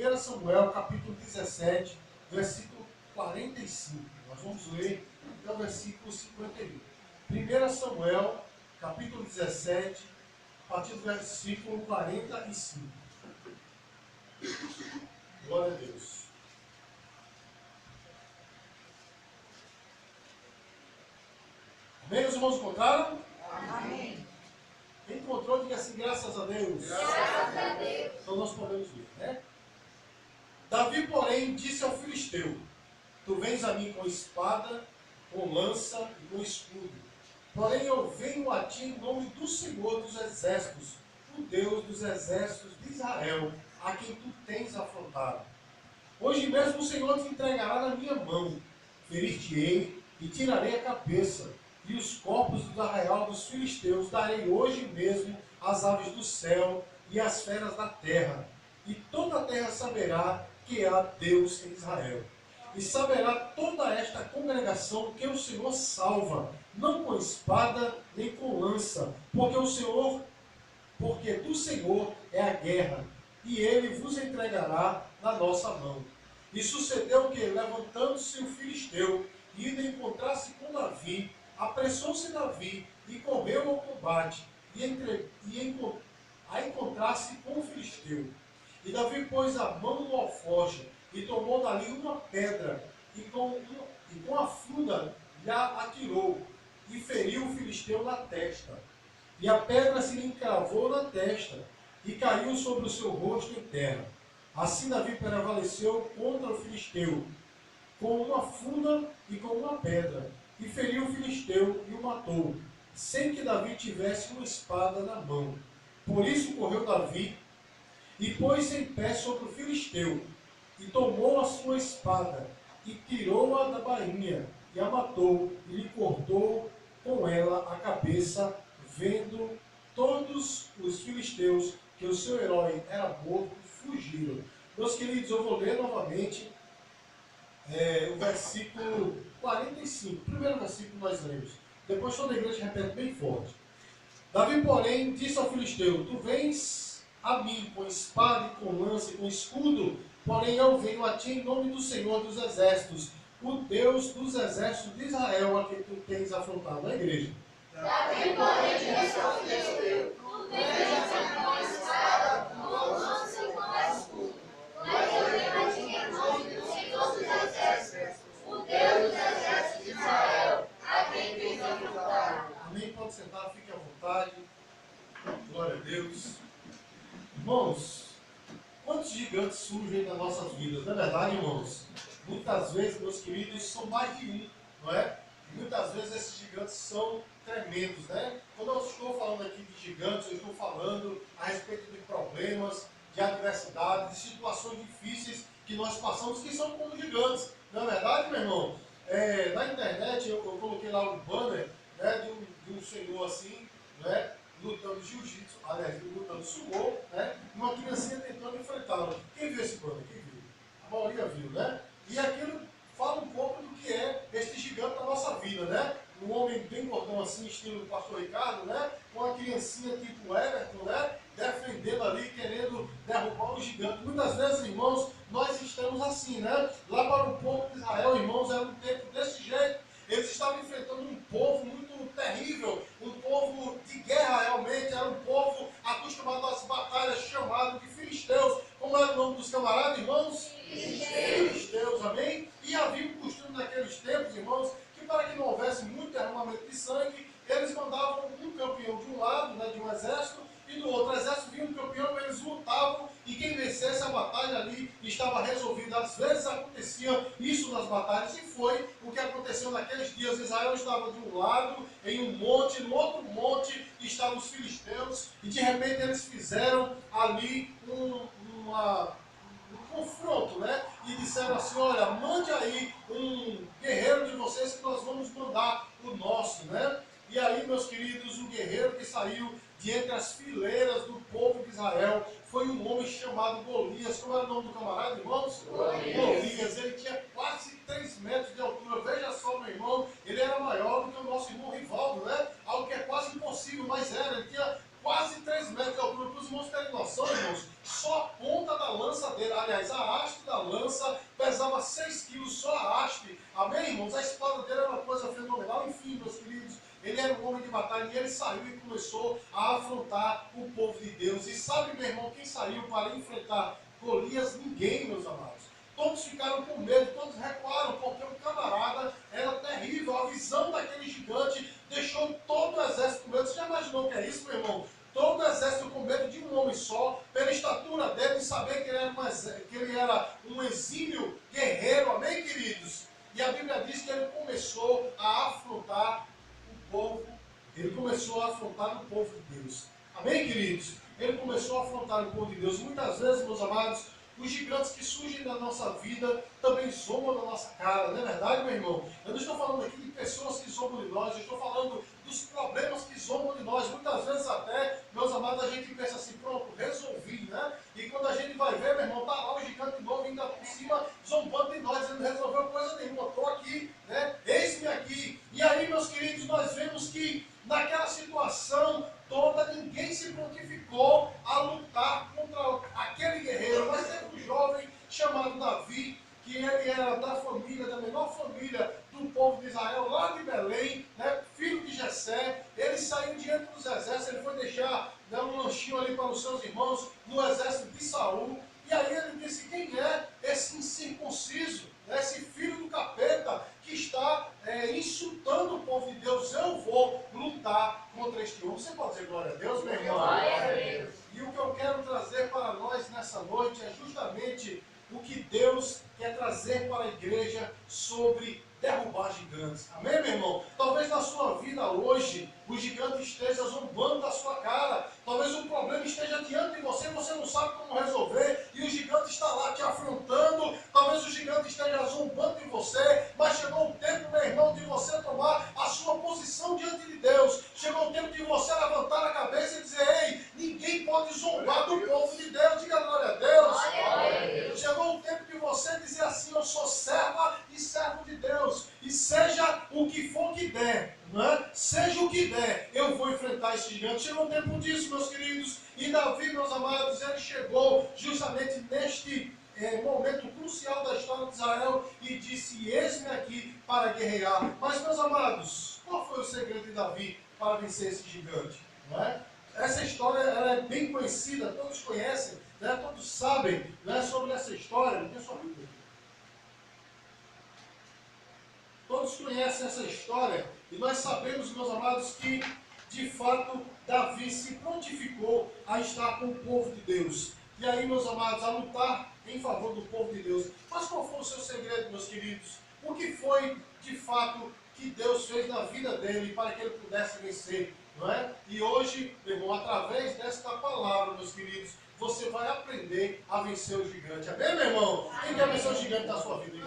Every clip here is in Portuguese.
1 Samuel, capítulo 17, versículo 45. Nós vamos ler até o versículo 51. 1 Samuel, capítulo 17, a partir do versículo 45. Glória a Deus. Amém? Os irmãos encontraram? Amém. Quem encontrou, diga assim, graças a Deus. Graças a Deus. Então nós podemos ler, né? Davi, porém, disse ao filisteu: Tu vens a mim com espada, com lança e com escudo. Porém eu venho a ti em nome do Senhor dos exércitos, o Deus dos exércitos de Israel, a quem tu tens afrontado. Hoje mesmo o Senhor te entregará na minha mão. Ferir-te-ei e tirarei a cabeça, e os corpos do arraial dos filisteus darei hoje mesmo às aves do céu e às feras da terra. E toda a terra saberá que há Deus em Israel. E saberá toda esta congregação que o Senhor salva, não com espada nem com lança, porque do Senhor é a guerra, e ele vos entregará na nossa mão. E sucedeu que, levantando-se o filisteu, e indo encontrar-se com Davi, apressou-se Davi e correu ao combate, a encontrar-se com o filisteu. E Davi pôs a mão no alforje, e tomou dali uma pedra, e com a funda lhe atirou, e feriu o filisteu na testa. E a pedra se lhe encravou na testa, e caiu sobre o seu rosto em terra. Assim Davi prevaleceu contra o filisteu, com uma funda e com uma pedra, e feriu o filisteu e o matou, sem que Davi tivesse uma espada na mão. Por isso correu Davi, e pôs-se em pé sobre o filisteu, e tomou a sua espada, e tirou-a da bainha, e a matou, e lhe cortou com ela a cabeça, vendo todos os filisteus que o seu herói era morto, fugiram. Meus queridos, eu vou ler novamente o versículo 45. O primeiro versículo nós lemos. Depois toda a igreja repete bem forte. Davi, porém, disse ao filisteu: Tu vens a mim com espada e com lança e com escudo, porém eu venho a ti em nome do Senhor dos exércitos, o Deus dos exércitos de Israel, a quem tu tens afrontado. A igreja. Davi, porém, disse ao filisteu: Tu vens a mim com espada, com lança e com escudo, mas eu venho a ti em nome do Senhor dos exércitos, o Deus dos exércitos de Israel, a quem tens afrontado. Amém? Pode sentar, fique à vontade. Glória a Deus. Irmãos, quantos gigantes surgem nas nossas vidas? Não é verdade, irmãos? Muitas vezes, meus queridos, são mais de um, não é? E muitas vezes esses gigantes são tremendos, né? Quando eu estou falando aqui de gigantes, eu estou falando a respeito de problemas, de adversidades, de situações difíceis que nós passamos, que são como gigantes. Não é verdade, meu irmão? Na internet eu coloquei lá um banner, né, de um senhor assim, né, lutando jiu-jitsu, aliás, lutando sumô, né, e uma criancinha tentando enfrentá-lo. Quem viu esse banner? Quem viu? A maioria viu, né? E aquilo fala um pouco do que é este gigante da nossa vida, né? Um homem bem gordão assim, estilo do pastor Ricardo, né? Com uma criancinha tipo Everton, né? Defendendo ali, querendo derrubar o gigante. Muitas vezes, irmãos, nós estamos assim, né? Lá para o povo de Israel, irmãos, era um tempo desse jeito. Eles estavam enfrentando um povo muito terrível, um povo de guerra realmente, era um povo acostumado às batalhas, chamado de filisteus. Como era o nome dos camaradas, irmãos? Filisteus, amém? E havia um costume naqueles tempos, irmãos, que para que não houvesse muito derramamento de sangue, eles mandavam um campeão de um lado, né, de um exército, e do outro exército vinha um campeão, eles lutavam, e quem vencesse a batalha ali estava resolvida. Às vezes acontecia isso nas batalhas, e foi o que aconteceu naqueles dias. Israel estava de um lado, em um monte, no outro monte estavam os filisteus, e de repente eles fizeram ali um confronto, né? E disseram assim: olha, mande aí um guerreiro de vocês que nós vamos mandar o nosso, né? E aí, meus queridos, o guerreiro que saiu de entre as fileiras do povo de Israel foi um homem chamado Golias. Como era o nome do camarada, irmãos? Golias. Ele tinha quase 3 metros de altura. Veja só, meu irmão, ele era maior do que o nosso irmão Rivaldo, né? Algo que é quase impossível, mas era. Ele tinha quase 3 metros de altura. Para os irmãos terem noção, irmãos, só a ponta da lança dele. Aliás, a haste da lança pesava 6 quilos só a haste. Amém, irmãos? A espada dele era uma coisa fenomenal. Enfim, meus queridos, ele era um homem de batalha e ele saiu e começou a afrontar o povo de Deus. E sabe, meu irmão, quem saiu para enfrentar Golias? Ninguém, meus amados. Todos ficaram com medo, todos recuaram, porque o camarada era terrível. A visão daquele gigante deixou todo o exército com medo. Você já imaginou o que é isso, meu irmão? Todo o exército com medo de um homem só, pela estatura dele, e saber que ele era um exímio guerreiro. Amém, queridos? E a Bíblia diz que ele começou a afrontar o povo. Ele começou a afrontar o povo de Deus. Amém, queridos? Ele começou a afrontar o povo de Deus. Muitas vezes, meus amados, os gigantes que surgem na nossa vida também zombam da nossa cara, não é verdade, meu irmão? Eu não estou falando aqui de pessoas que zombam de nós, eu estou falando dos problemas que zombam de nós. Muitas vezes até, meus amados, a gente pensa assim, pronto, resolvi, né? E quando a gente vai ver, meu irmão, está lá o gigante novo ainda por cima, zombando de nós, ele não resolveu coisa nenhuma, estou aqui, né? Eis-me aqui. E aí, meus queridos, nós vemos que naquela situação toda, ninguém se prontificou a lutar contra aquele guerreiro, mas teve um jovem chamado Davi, que ele era da família, da menor família do povo de Israel, lá de Belém, né, filho de Jessé. Ele saiu diante dos exércitos, ele foi deixar, né, um lanchinho ali para os seus irmãos no exército de Saul. E aí ele disse, quem é esse incircunciso, né, esse filho do capeta, que está insultando o povo de Deus? Eu vou lutar contra este homem. Você pode dizer glória a Deus, meu irmão? Glória a Deus. E o que eu quero trazer para nós nessa noite é justamente o que Deus quer trazer para a igreja sobre derrubar gigantes. Amém, meu irmão? Talvez na sua vida hoje o gigante esteja zombando da sua cara. Talvez o problema esteja diante de você e você não sabe como resolver. E o gigante está lá te afrontando. Talvez o gigante esteja zombando de você. Mas chegou o tempo, meu irmão, de você tomar a sua posição diante de Deus. Chegou o tempo de você levantar a cabeça e dizer, ei, ninguém pode zombar do povo de Deus. Diga glória a Deus. Glória a Deus. Chegou o tempo de você dizer assim, eu sou serva e servo de Deus. E seja o que for que der, não é? Seja o que der, eu vou enfrentar esse gigante. Chegou o tempo disso, meus queridos. E Davi, meus amados, ele chegou justamente neste momento crucial da história de Israel e disse, eis-me aqui para guerrear. Mas, meus amados, qual foi o segredo de Davi para vencer esse gigante? Não é? Essa história ela é bem conhecida, todos conhecem, né? Todos sabem, né, sobre essa história. Não tem sua Bíblia aqui. Todos conhecem essa história e nós sabemos, meus amados, que de fato Davi se prontificou a estar com o povo de Deus. E aí, meus amados, a lutar em favor do povo de Deus. Mas qual foi o seu segredo, meus queridos? O que foi de fato que Deus fez na vida dele para que ele pudesse vencer? Não é? E hoje, meu irmão, através desta palavra, meus queridos, você vai aprender a vencer o gigante. Amém, meu irmão? Quem quer vencer o gigante da sua vida?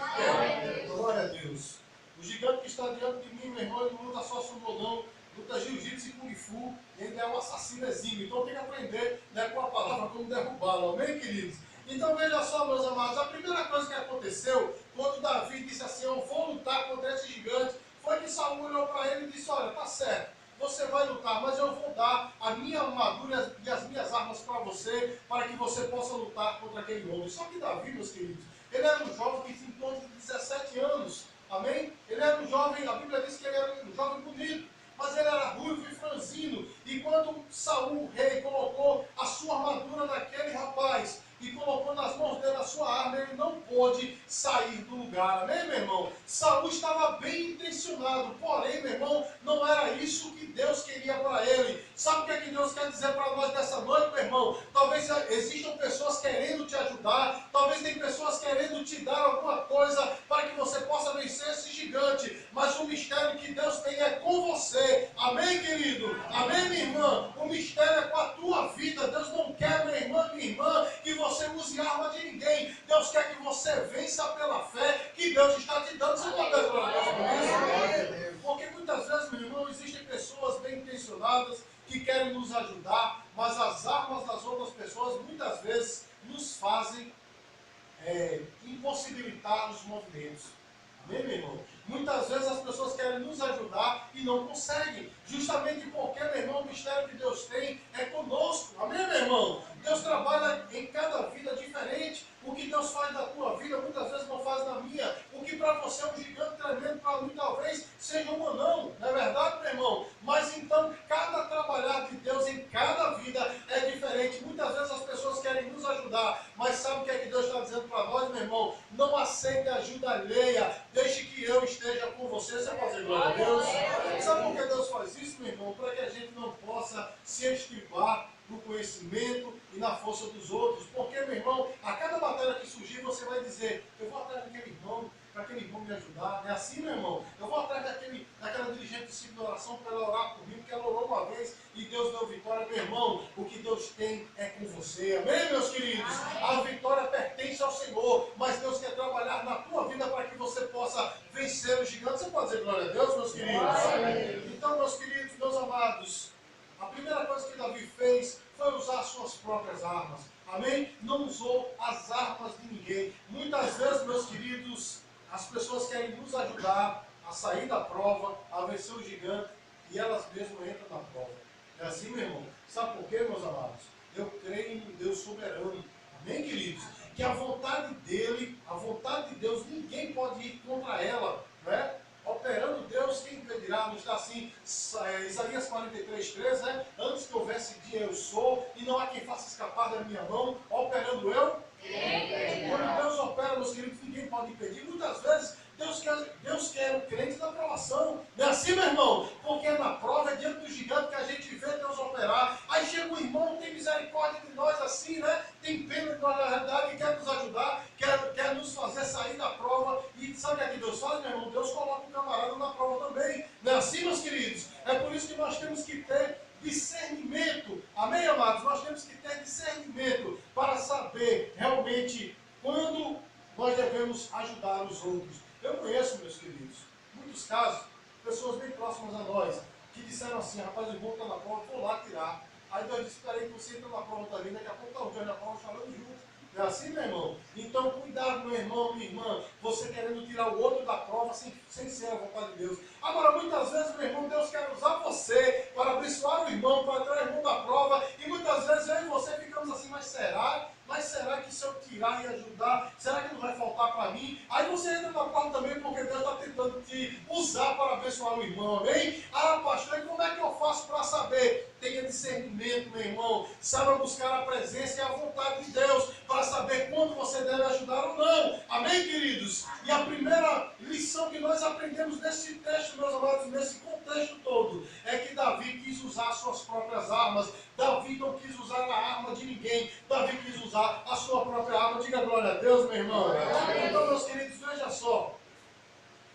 Glória a Deus. O gigante que está diante de mim, meu irmão, ele não luta só sumô, não. Luta jiu-jitsu e kung fu. Ele é um assassino exímio. Então tem que aprender, né, com a palavra como derrubá-lo. Amém, queridos? Então veja só, meus amados. A primeira coisa que aconteceu quando Davi disse assim, eu vou lutar contra esse gigante, foi que Saul olhou para ele e disse, olha, tá certo. Você vai lutar, mas eu vou dar a minha armadura e as minhas armas para você, para que você possa lutar contra aquele homem. Só que Davi, meus queridos, ele era um jovem que tinha em torno de 17 anos. Amém? Ele era um jovem, a Bíblia diz que ele era um jovem bonito, mas ele era ruivo e franzino. E quando Saul, o rei, colocou a sua armadura naquele rapaz e colocou nas mãos dele a sua arma, ele não pôde sair do lugar. Amém, meu irmão? Saul estava bem intencionado, porém, meu irmão, não era isso que Deus queria para ele. Sabe o que é que Deus quer dizer para nós nessa noite, meu irmão? Talvez existam pessoas querendo te ajudar, talvez tem pessoas querendo te dar alguma coisa para que você possa vencer esse gigante, mas o mistério que Deus tem é com você. Amém, querido? Amém, minha irmã? O mistério é com a tua vida. Deus não quer, minha irmã, que você use arma de ninguém. Deus quer que você vença pela fé que Deus está te dando. Você pode dar glória a Deus por isso? Porque muitas vezes, meu irmão, existem pessoas bem intencionadas que querem nos ajudar, mas as armas das outras pessoas muitas vezes nos fazem impossibilitar os movimentos. Amém, meu irmão? Muitas vezes as pessoas querem nos ajudar e não conseguem. Justamente porque, meu irmão, o mistério que Deus tem é conosco. Amém, meu irmão? Deus trabalha em cada vida diferente. Então, cada trabalhar de Deus em cada vida é diferente. Muitas vezes as pessoas querem nos ajudar, mas sabe o que é que Deus está dizendo para nós, meu irmão? Não aceite ajuda alheia, deixe que eu esteja com você. Você pode dizer glória a Deus? Sabe por que Deus faz isso, meu irmão? Para que a gente não possa se estribar no conhecimento e na força dos outros. Porque, meu irmão, a cada batalha que surgir, você vai dizer, eu vou atrás daquele irmão, para aquele irmão me ajudar. É assim, meu irmão? Eu vou atrás daquela dirigente de oração para ela orar por mim, porque ela orou uma vez e Deus deu vitória. Meu irmão, o que Deus tem é com você. Amém, meus queridos? A vitória pertence ao Senhor, mas Deus quer trabalhar na tua vida para que você possa vencer os gigantes. Você pode dizer glória a Deus, meus queridos? Então, meus queridos, meus amados, a primeira coisa que Davi fez foi usar suas próprias armas. Amém? Não usou as armas de ninguém. Muitas vezes, meus queridos, as pessoas querem nos ajudar a sair da prova, a vencer o gigante, e elas mesmas entram na prova. É assim, meu irmão? Sabe por quê, meus amados? Eu creio em um Deus soberano. Amém, queridos? Que a vontade dele, a vontade de Deus, ninguém pode ir contra ela. Não é? Operando Deus, quem impedirá? Não está assim, Isaías 43:3, né? Antes que houvesse dia eu sou, e não há quem faça escapar da minha mão, operando eu. Quando Deus opera, meus queridos, ninguém pode impedir. Muitas vezes, Deus quer o crente na provação. Não é assim, meu irmão? Porque na prova, é diante do gigante que a gente vê Deus operar. Aí chega um irmão, não tem misericórdia de nós assim, né? Tem pena de nós na realidade e quer nos ajudar, quer nos fazer sair da prova. E sabe o que é que Deus faz, meu irmão? Deus coloca o camarada na prova também. Não é assim, meus queridos? É por isso que nós temos que ter discernimento. Amém, amados? Nós temos que ter discernimento para saber realmente quando nós devemos ajudar os outros. Eu conheço, meus queridos, muitos casos, pessoas bem próximas a nós, que disseram assim, rapaz, o irmão está na prova, vou lá tirar. Aí Deus disse, peraí, você entra na prova também, daqui a pouco está o Deus na prova chorando junto. Não é assim, meu irmão? Então, cuidado, meu irmão, minha irmã, você querendo tirar o outro da prova sem ser a vontade de Deus. Agora, muitas vezes, meu irmão, Deus quer usar você para abençoar o irmão, para tirar o irmão da prova, e muitas vezes eu e você ficamos assim, mas será que se eu tirar e ajudar, será que não vai faltar para mim? Aí você entra na prova também, porque Deus está tentando te usar para abençoar o irmão, amém? Ah, pastor, e como é que eu faço para saber? Tenha discernimento, meu irmão. Saiba buscar a presença e a vontade de Deus para saber quando você deve ajudar ou não. Amém, queridos? E a primeira lição que nós aprendemos nesse texto, meus amados, nesse contexto todo, é que Davi quis usar suas próprias armas. Davi não quis usar a arma de ninguém. Davi quis usar a sua própria arma. Diga glória a Deus, meu irmão. Então, meus queridos, veja só.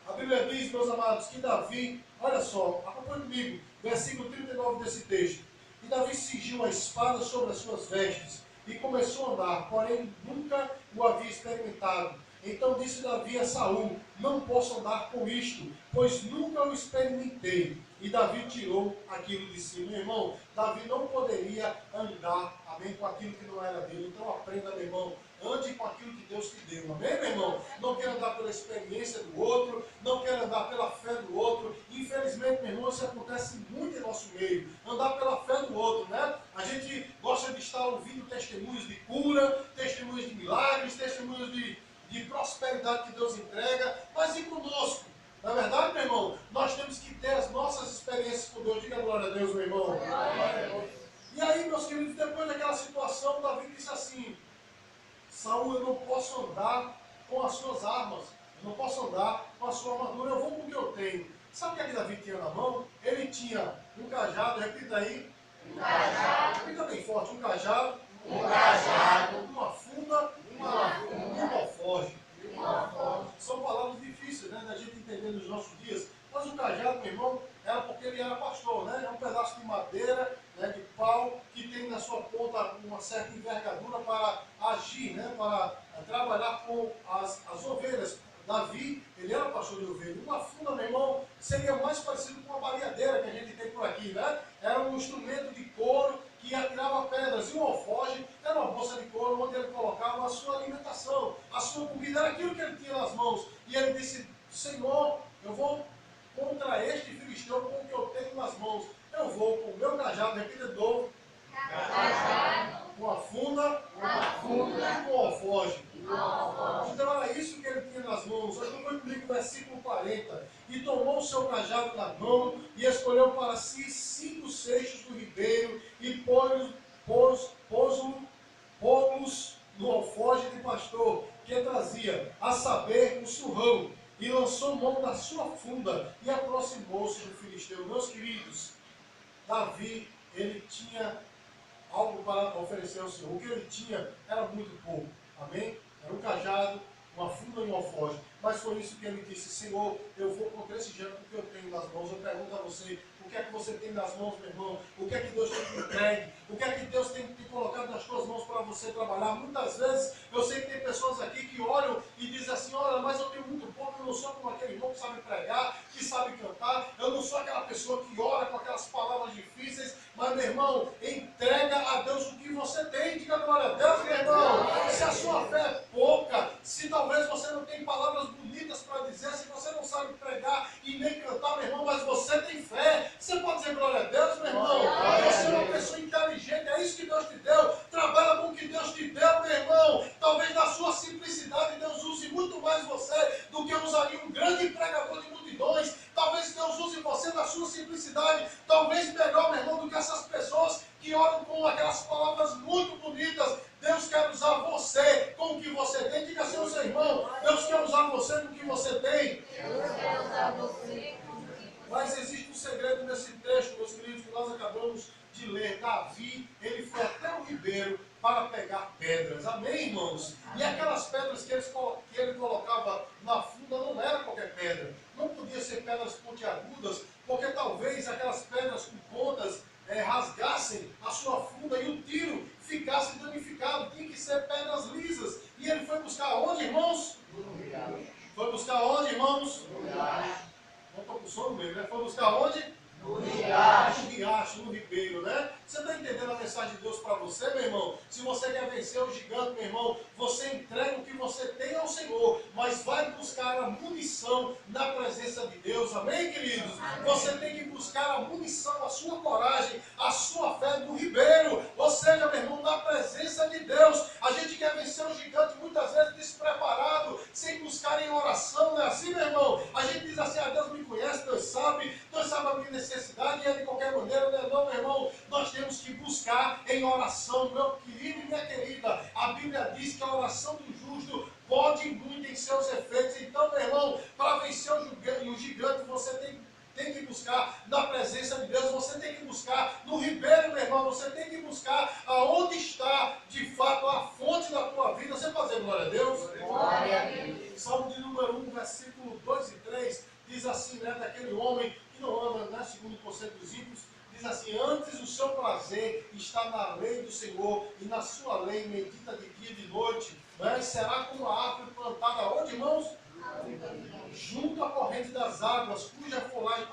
A Bíblia diz, meus amados, que Davi, olha só, acompanhe comigo, versículo 39 desse texto. E Davi cingiu a espada sobre as suas vestes e começou a andar, porém nunca o havia experimentado. Então disse Davi a Saul, não posso andar com isto, pois nunca o experimentei. E Davi tirou aquilo de si. Meu irmão, Davi não poderia andar, amém, com aquilo que não era dele. Então aprenda, meu irmão, ande com aquilo que Deus te deu. Amém, meu irmão? Não quer andar pela experiência do outro, não quer andar pela fé do outro. Infelizmente, meu irmão, isso acontece muito em nosso meio. Andar pela fé do outro, né? A gente gosta de estar ouvindo testemunhos de cura, testemunhos de milagres, testemunhos de prosperidade que Deus entrega, mas e conosco? Na verdade, meu irmão, nós temos que ter as nossas experiências com Deus. Diga glória a Deus, meu irmão. E aí, meus queridos, depois daquela situação, Davi disse assim, Saul, eu não posso andar com as suas armas, eu não posso andar com a sua armadura, eu vou com o que eu tenho. Sabe o que é que Davi tinha na mão? Ele tinha um cajado, repita aí. Um cajado. Repita bem forte, um cajado. Um cajado. Uma funda. Um alforje. São palavras difíceis, né, da gente entender nos nossos dias. Mas o cajado, meu irmão, era porque ele era pastor, né? É um pedaço de madeira, né, de pau, que tem na sua ponta uma certa envergadura para agir, né, para trabalhar com as ovelhas. Davi, ele era pastor de ovelha. Uma funda, meu irmão, seria mais parecido com uma baleadeira que a gente tem por aqui, né? Era um instrumento de couro que atirava pedras. E o alforje era uma bolsa de couro onde ele colocava a sua alimentação, a sua comida. Era aquilo que ele tinha nas mãos. E ele disse, Senhor, eu vou contra este filisteu com o que eu tenho nas mãos. Eu vou com o meu cajado, repita de novo. Com a funda, e com o alforje. Então era isso que ele tinha nas mãos. Acompanhe comigo o versículo 40. E tomou o seu cajado na mão e escolheu para si 5 seixos do ribeiro e pôs-los no alforje de pastor que trazia, a saber, o surrão, e lançou mão da sua funda e aproximou-se do filisteu. Meus queridos, Davi, ele tinha algo para oferecer ao Senhor. O que ele tinha era muito pouco. Amém? Era um cajado, uma funda e um alforje. Mas foi isso que ele disse: Senhor, eu vou contra esse gênero que eu tenho nas mãos. Eu pergunto a você: o que é que você tem nas mãos, meu irmão? O que é que Deus tem te entregue? O que é que Deus tem te colocado nas suas mãos para você trabalhar? Muitas vezes eu sei que tem pessoas aqui que olham e dizem assim: olha, mas eu tenho muito pouco, eu não sou como aquele irmão que sabe pregar, que sabe cantar, eu não sou aquela pessoa que ora com aquelas palavras difíceis. Mas, meu irmão, entrega a Deus o que você tem. Diga glória a Deus, meu irmão. Se a sua fé é pouca, se talvez você não tem palavras bonitas para dizer, se você não sabe pregar e nem cantar, meu irmão, mas você tem fé, você pode dizer glória a Deus, meu irmão. Você é uma pessoa inteligente, é isso que Deus te deu. Trabalha com o que Deus te deu, meu irmão. Talvez na sua simplicidade Deus use muito mais você do que usaria um grande pregador de multidões. Talvez Deus use você na sua simplicidade, talvez melhor, meu irmão, do que essas pessoas que oram com aquelas palavras muito bonitas. Deus quer usar você com o que você tem. Diga assim ao seu irmão: Deus quer usar você com o que você tem. Deus quer usar você. Mas existe um segredo nesse texto, meus queridos, que nós acabamos de ler. Davi, ele foi até o ribeiro para pegar pedras. Amém, irmãos? E aquelas pedras que ele colocava na funda não era qualquer pedra. Não podia ser pedras pontiagudas, porque talvez aquelas pedras com pontas rasgassem a sua funda e o tiro ficasse danificado. Tinha que ser pedras lisas. E ele foi buscar onde, irmãos? Foi buscar onde, irmãos? Não estou com sono mesmo, né? Foi buscar onde? No riacho, no ribeiro, né? Você está entendendo a mensagem de Deus para você, meu irmão? Se você quer vencer o gigante, meu irmão, você entrega o que você tem ao Senhor, mas vai buscar a munição na presença de Deus, amém, queridos? Você tem que buscar a munição, a sua coragem, a sua fé no ribeiro, ou seja, meu irmão, na presença de Deus. A gente quer vencer o gigante muitas vezes despreparado, sem buscar em oração, não é assim, meu irmão? A gente diz assim: Deus me conhece, Deus sabe a minha necessidade, e é de qualquer maneira, não, meu irmão, nós temos que buscar em oração, meu querido e minha querida. A Bíblia diz que a oração do justo pode muito em seus efeitos. Então, meu irmão, para vencer o gigante, você tem que buscar na presença de Deus, você tem que buscar no ribeiro, meu irmão, você tem que buscar aonde está, de fato, a fonte da tua vida. Você pode dizer glória a Deus? Glória a Deus. Salmo de número 1, versículo 2 e 3, diz assim, né, daquele homem que não anda, né, segundo o conceito dos ímpios, diz assim: antes o seu prazer está na lei do Senhor, e na sua lei medita de dia e de noite, né? E será como a árvore plantada onde, irmãos? Junto à corrente das águas,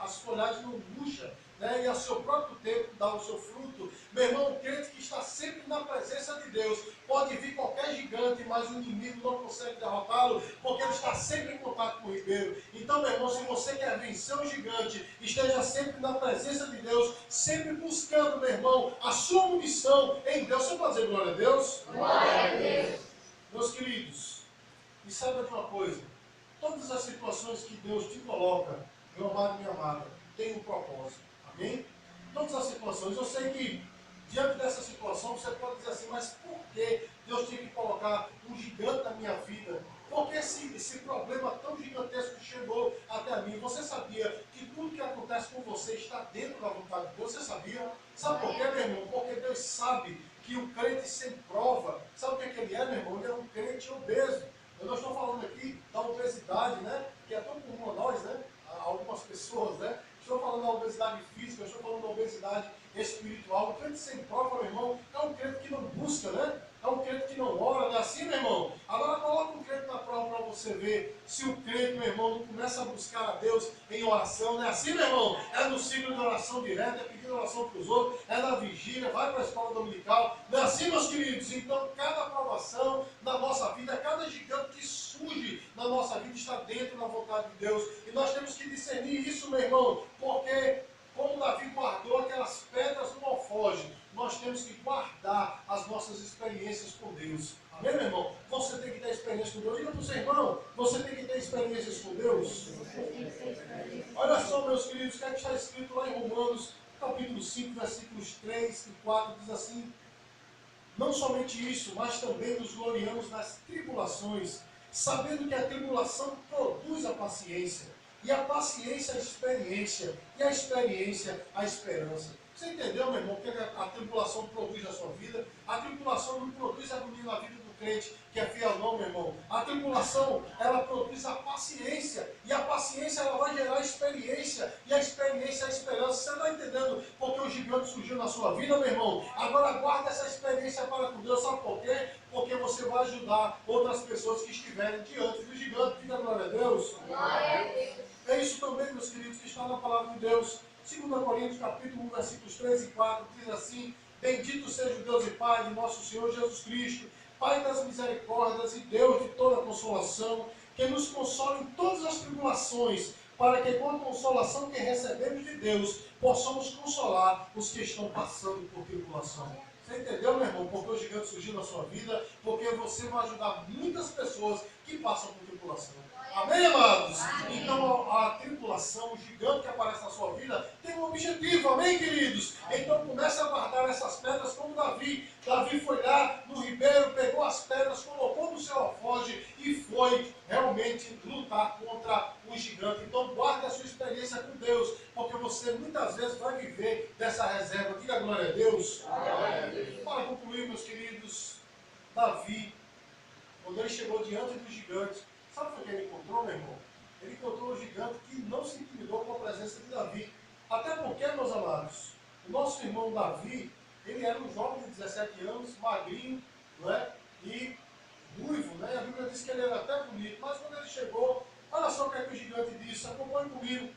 as folhagens não murcham, né? E a seu próprio tempo dá o seu fruto. Meu irmão, o crente que está sempre na presença de Deus, pode vir qualquer gigante, mas o inimigo não consegue derrotá-lo, porque ele está sempre em contato com o ribeiro. Então, meu irmão, se você quer vencer o gigante, esteja sempre na presença de Deus, sempre buscando, meu irmão, a sua munição em Deus. Você pode dizer glória a Deus? Glória a Deus. Meus queridos, e saiba de uma coisa: todas as situações que Deus te coloca, meu amado e minha amada, tem um propósito. Amém? Todas as situações. Eu sei que diante dessa situação você pode dizer assim: mas por que Deus tinha que colocar um gigante na minha vida? Por que esse problema tão gigantesco chegou até mim? Você sabia que tudo que acontece com você está dentro da vontade de Deus? Você sabia? Sabe por quê, meu irmão? Porque Deus sabe que o crente sem prova, sabe o que ele é, meu irmão? Ele é um crente obeso. Eu não estou falando aqui da obesidade, né? Que é tão comum a nós, né? A algumas pessoas, né? Estou falando da obesidade física, estou falando da obesidade espiritual. O crente sem prova, meu irmão, é um crente que não busca, né? É um crente que não ora, não é assim, meu irmão? Agora coloca um crente na prova para você ver se o crente, meu irmão, não começa a buscar a Deus em oração, não é assim, meu irmão? É no ciclo de oração direta, é pedindo oração para os outros, é na vigília, vai para a escola dominical, não é assim, meus queridos? Então, cada aprovação na nossa vida, cada gigante que surge na nossa vida está dentro da vontade de Deus. E nós temos que discernir isso, meu irmão, porque como Davi guardou aquelas pedras no alforje, nós temos que guardar as nossas experiências com Deus. Amém, meu irmão? Você tem que ter experiência seu irmão, você tem que ter experiências com Deus. Olha só, meus queridos, o que é que está escrito lá em Romanos, capítulo 5, versículos 3 e 4, diz assim: não somente isso, mas também nos gloriamos nas tribulações, sabendo que a tribulação produz a paciência, e a paciência a experiência, e a experiência a esperança. Você entendeu, meu irmão, o que a tribulação produz na sua vida? A tribulação não produz agonia na vida do crente que é fiel, não, meu irmão. A tribulação, ela produz a paciência, e a paciência ela vai gerar experiência, e a experiência é a esperança. Você está entendendo porque o gigante surgiu na sua vida, meu irmão? Agora guarda essa experiência para com Deus, sabe por quê? Porque você vai ajudar outras pessoas que estiverem diante do gigante. Diga glória a Deus. Glória a Deus. É isso também, meus queridos, que está na palavra de Deus. 2 Coríntios, capítulo 1, versículos 3 e 4, diz assim: bendito seja o Deus e Pai de nosso Senhor Jesus Cristo, Pai das misericórdias e Deus de toda consolação, que nos consola em todas as tribulações, para que com a consolação que recebemos de Deus, possamos consolar os que estão passando por tribulação. Você entendeu, meu irmão, porque o gigante surgiu na sua vida? Porque você vai ajudar muitas pessoas que passam por tribulação. Amém, amados? Amém. Então a tribulação, o gigante que aparece na sua vida, tem um objetivo, amém, queridos? Então comece a guardar essas pedras como Davi. Davi foi lá no ribeiro, pegou as pedras, colocou no seu alforje e foi realmente lutar contra o gigante. Então guarde a sua experiência com Deus, porque você muitas vezes vai viver dessa reserva. Diga glória a Deus. Para concluir, meus queridos, Davi, quando ele chegou diante do gigante, sabe o que ele encontrou, meu irmão? Ele encontrou um gigante que não se intimidou com a presença de Davi. Até porque, meus amados, o nosso irmão Davi, ele era um jovem de 17 anos, magrinho, não é? E ruivo, né? A Bíblia diz que ele era até bonito, mas quando ele chegou, olha só o que é que o gigante disse, acompanhe comigo.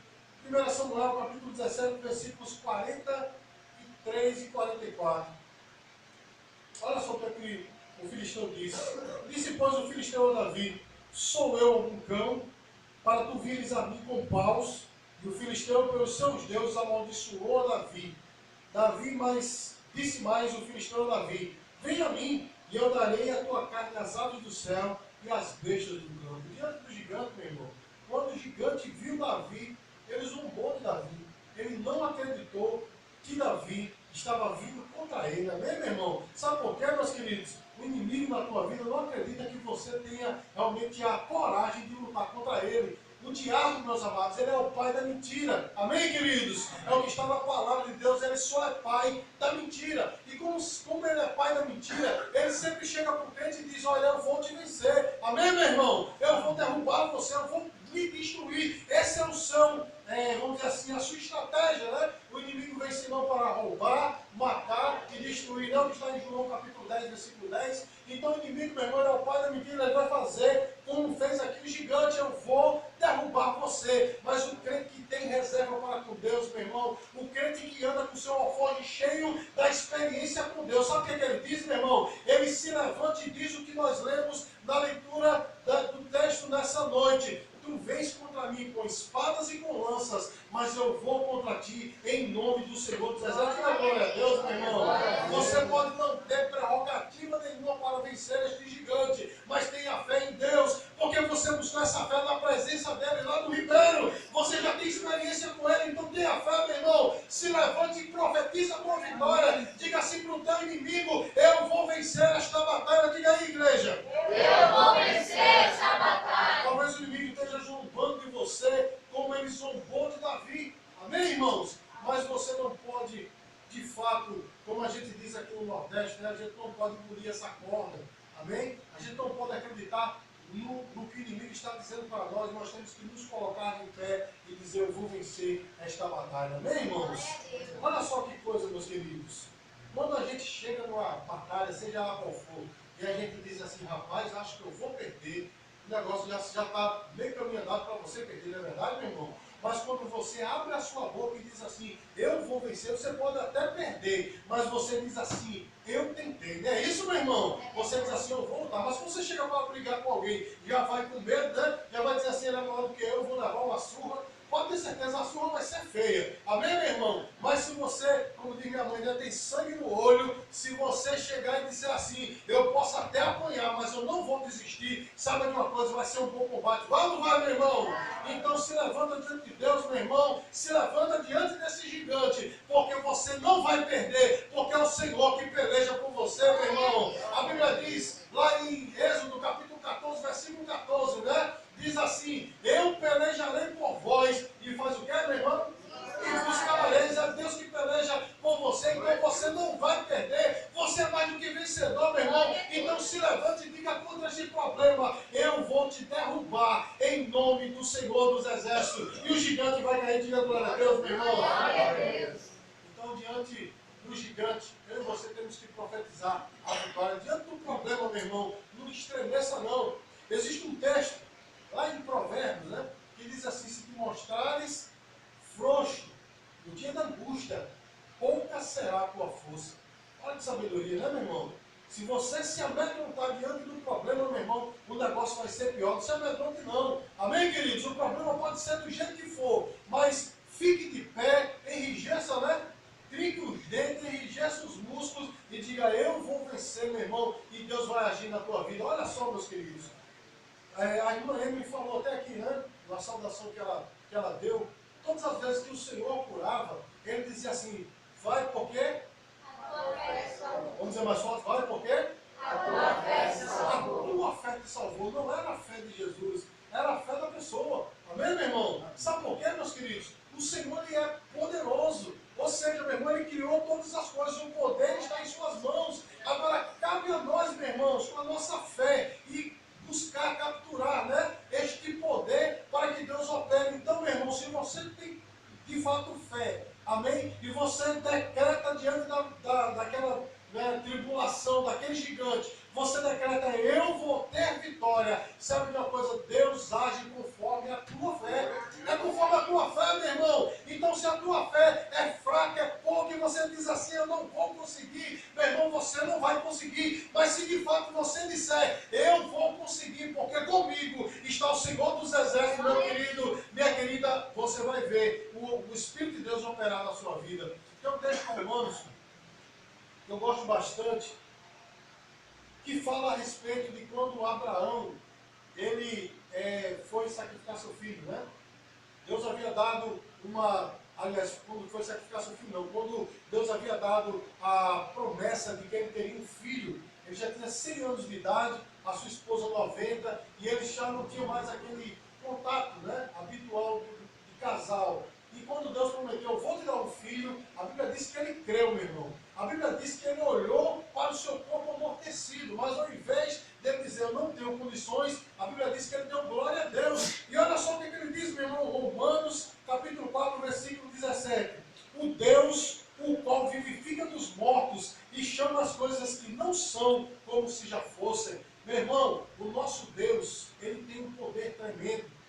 1 Samuel, capítulo 17, versículos 43 e 44. Olha só o que é que o filisteu disse. Disse, pois, o filisteu a Davi: sou eu algum cão, para tu vires a mim com paus? E o filisteu, pelos seus deuses, amaldiçoou a Davi. Disse mais o filisteu a Davi: vem a mim, e eu darei a tua carne às aves do céu e às bestas do campo. Diante do gigante, meu irmão, quando o gigante viu Davi, ele zombou de Davi. Ele não acreditou que Davi estava vindo contra ele. Amém, meu irmão? Sabe por quê, meus queridos? O inimigo na tua vida não acredita que você tenha realmente a coragem de lutar contra ele. O diabo, meus amados, ele é o pai da mentira. Amém, queridos? É o que está na palavra de Deus, ele só é pai da mentira. E como ele é pai da mentira, ele sempre chega para o crente e diz: olha, eu vou te vencer. Amém, meu irmão? Eu vou derrubar você, eu vou me destruir. Esse é o seu, vamos dizer assim, a sua estratégia, né? O inimigo vem senão para roubar, matar e destruir. Não, que está em João capítulo 10, versículo 10. Então o inimigo, meu irmão, é o pai da mentira. Ele vai fazer como fez aqui o gigante: eu vou derrubar você. Mas o crente que tem reserva para com Deus, meu irmão, o crente que anda com o seu alforje cheio da experiência com Deus, sabe o que ele diz, meu irmão? Ele se levanta e diz o que nós lemos na leitura do texto nessa noite: tu vens contra mim com espadas e com lanças, mas eu vou contra ti em nome do Senhor dos Exércitos. Glória a Deus, meu irmão. Você pode não ter prerrogativa nenhuma para vencer este gigante, mas tenha fé em Deus, porque você buscou essa fé na presença dele lá no ribeiro. Você já tem experiência com ele, então tenha fé, meu irmão. Se levante e profetiza com vitória. Diga assim para o teu inimigo: eu vou vencer esta batalha. Diga aí, igreja: eu vou vencer essa batalha. Talvez o inimigo esteja zombando de você, como ele zombou de Davi. Amém, irmãos? Mas você não pode, de fato, como a gente diz aqui no Nordeste, né? A gente não pode engolir essa corda. Amém? A gente não pode acreditar no que o inimigo está dizendo para nós. Nós temos que nos colocar em pé e dizer: eu vou vencer esta batalha. Amém, irmãos? Olha só que coisa, meus queridos. Quando a gente chega numa batalha, seja lá qual for, e a gente diz assim: rapaz, acho que eu vou perder, o negócio já está meio caminho andado para você perder, não é verdade, meu irmão? Mas quando você abre a sua boca e diz assim: eu vou vencer, você pode até perder, mas você diz assim: eu tentei. Não é isso, meu irmão? Você diz assim: eu vou lutar. Mas se você chega para brigar com alguém, já vai com medo, né? Já vai dizer assim: ele é maior do que eu vou levar uma surra. Pode ter certeza, a surra vai ser feia. Amém, meu irmão? Mas se você, como diz minha mãe, né, tem sangue no olho, se você chegar e disser assim: eu posso até apanhar, mas eu não vou desistir, sabe sabe de uma coisa, vai ser um bom combate. Vai ou não vai, meu irmão? Então se levanta diante de Deus, meu irmão. Se levanta diante desse gigante, porque você não vai perder, porque é o Senhor que peleja por você, meu irmão. A Bíblia diz, lá em Êxodo, capítulo 14, versículo 14, né? Diz assim, eu pelejarei por vós. E faz o quê, meu irmão? E buscareis, é Deus que peleja por você, então você não vai perder, você é mais do que vencedor, meu irmão. Então se levante e diga contra esse problema, eu vou te derrubar em nome do Senhor dos Exércitos. E o gigante vai cair, diga glória a Deus, meu irmão. Então diante do gigante, eu e você temos que profetizar a vitória. Diante do problema, meu irmão, não estremeça não. Existe um texto lá em Provérbios, né, que diz assim, se te mostrares frouxo no dia da angústia, pouca será a tua força. Olha que sabedoria, né, meu irmão? Se você se amedrontar diante do problema, meu irmão, o negócio vai ser pior. Não se amedronte, não. Amém, queridos? O problema pode ser do jeito que for, mas fique de pé, enrijeça, né? Trinque os dentes, enrijeça os músculos e diga, eu vou vencer, meu irmão, e Deus vai agir na tua vida. Olha só, meus queridos. A irmã Emily falou até aqui, né? Na saudação que ela deu. Todas as vezes que o Senhor curava, ele dizia assim, vai por quê? Vamos dizer mais forte, vai por quê? A tua fé te salvou. A tua fé te salvou. Não era a fé de Jesus, era a fé da pessoa. Amém, meu irmão? Sabe por quê, meus queridos? O Senhor ele é poderoso. Ou seja, meu irmão, ele criou todas as coisas. O poder está em suas mãos. Agora, cabe a nós, meus irmãos, com a nossa fé e buscar capturar, né, este poder para que Deus opere. Então, meu irmão, se você tem de fato fé, amém? E você decreta diante daquela, né, tribulação, daquele gigante, você decreta, eu vou ter vitória. Sabe de uma coisa? Deus age conforme a tua fé. É conforme a tua fé, meu irmão. Então, se a tua fé é fraca, é pouca, e você diz assim, eu não vou conseguir, meu irmão, você não vai conseguir. Mas se de fato você disser, eu vou conseguir, porque comigo está o Senhor dos Exércitos, meu querido, minha querida, você vai ver o Espírito de Deus operar na sua vida. Tem um texto com Romanos, que eu gosto bastante, que fala a respeito de quando Abraão, ele foi sacrificar seu filho, né? Deus havia dado aliás, quando foi sacrificar seu filho, não, quando Deus havia dado a promessa de que ele teria um filho, ele já tinha 100 anos de idade, a sua esposa 90, e eles já não tinham mais aquele contato, né, habitual de casal. E quando Deus prometeu, eu vou te dar um filho, a Bíblia diz que ele creu, meu irmão. A Bíblia diz que ele olhou para o seu corpo amortecido, mas ao invés dele dizer, eu não tenho condições, a Bíblia diz que ele deu glória a Deus. E olha só o que ele diz, meu irmão, Romanos, capítulo 4, versículo 17. O Deus, o qual vivifica dos mortos e chama as coisas que não são como se já fossem. Meu irmão, o nosso Deus, ele tem um poder tremendo.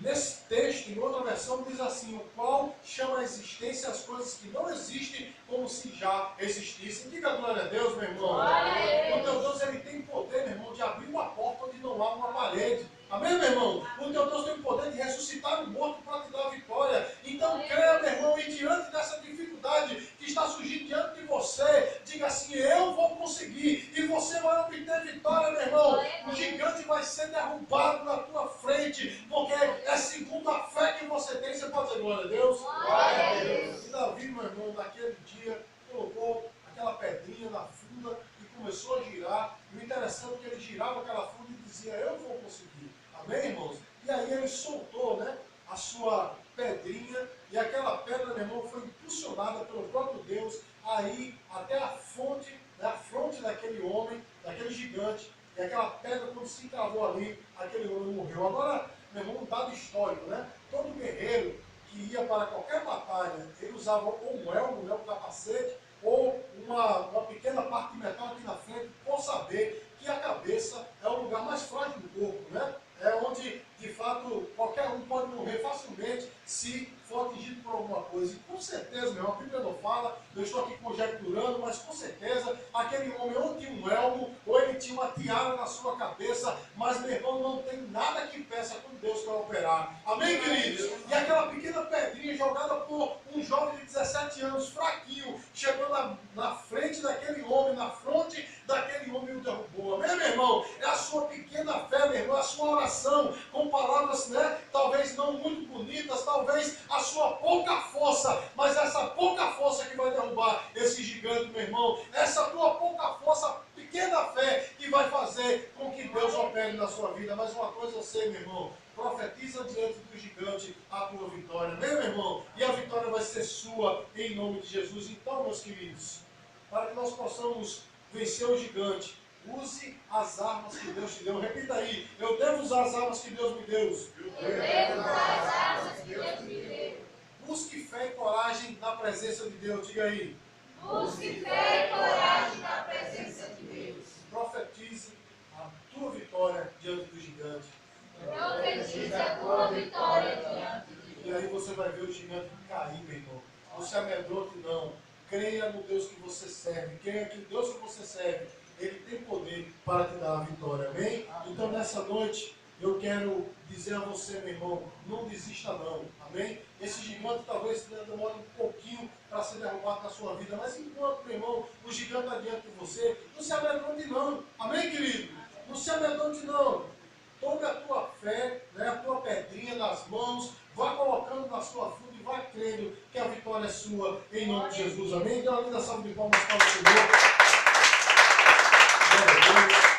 Nesse texto, em outra versão, diz assim, o qual chama a existência as coisas que não existem como se já existissem. Diga glória a Deus, meu irmão. O teu Deus, ele tem poder, meu irmão, de abrir uma porta onde não há uma parede. Amém, meu irmão? O teu Deus tem o poder de ressuscitar o morto para te dar vitória. Então, creia, meu irmão, e diante dessa dificuldade que está surgindo diante de você, diga assim, eu vou conseguir. E você vai obter vitória, meu irmão. O gigante vai ser derrubado na tua frente, porque é segundo a fé que você tem. Você pode dizer glória a Deus? Glória a Deus. E Davi, meu irmão, naquele dia, colocou aquela pedrinha na funda e começou a girar. E o interessante é que ele girava aquela funda e dizia, eu vou conseguir. Amém, irmãos? E aí ele soltou, né, a sua pedrinha, e aquela pedra, meu irmão, foi impulsionada pelo próprio Deus aí até a fonte, né, a fronte daquele homem, daquele gigante. E aquela pedra, quando se encravou ali, aquele homem morreu. Agora, meu irmão, um dado histórico, né? Todo guerreiro que ia para qualquer batalha, ele usava ou um elmo, né, um capacete, ou uma pequena parte de metal aqui na frente, por saber que a cabeça é o lugar mais frágil do corpo, né? É onde, de fato, qualquer um pode morrer facilmente se for atingido por alguma coisa. E com certeza, meu irmão, a Bíblia não fala, eu estou aqui conjecturando, mas com certeza, aquele homem ou tinha um elmo, ou ele tinha uma tiara na sua cabeça, mas, meu irmão, não tem nada que peça com Deus para operar. Amém, queridos? E aquela pequena pedrinha jogada por um jovem de 17 anos, fraquinho, chegou na frente daquele homem, na fronte daquele homem e o derrubou. Amém, meu irmão? É a sua pequena fé, meu irmão, talvez a sua pouca força, mas essa pouca força que vai derrubar esse gigante, meu irmão. Essa tua pouca força, pequena fé, que vai fazer com que Deus opere na sua vida. Mas uma coisa eu sei, meu irmão, profetiza diante do gigante a tua vitória, meu irmão, e a vitória vai ser sua em nome de Jesus. Então, meus queridos, para que nós possamos vencer o gigante, use as armas que Deus te deu. Repita aí, eu devo usar as armas que Deus me deu. Eu devo usar as armas que Deus me deu. Busque fé e coragem na presença de Deus. Diga aí. Busque fé e coragem na presença de Deus. Profetize a tua vitória diante do gigante. Profetize a tua vitória diante de Deus. E aí você vai ver o gigante cair, meu irmão. Não se amedronte, não. Creia no Deus que você serve. Creia que o Deus que você serve, Ele tem poder para te dar a vitória. Amém? Então, nessa noite, eu quero dizer a você, meu irmão, não desista não. Amém? Esse gigante talvez demore um pouquinho para ser derrubado na sua vida. Mas enquanto, meu irmão, o gigante está diante de você, não se amedronte não. Amém, querido? Não se amedronte não. Tome a tua fé, né, a tua pedrinha nas mãos, vá colocando na sua fruta e vá crendo que a vitória é sua, em nome de Jesus. Amém? Então, uma linda salva de palmas para o Senhor. Glória a Deus.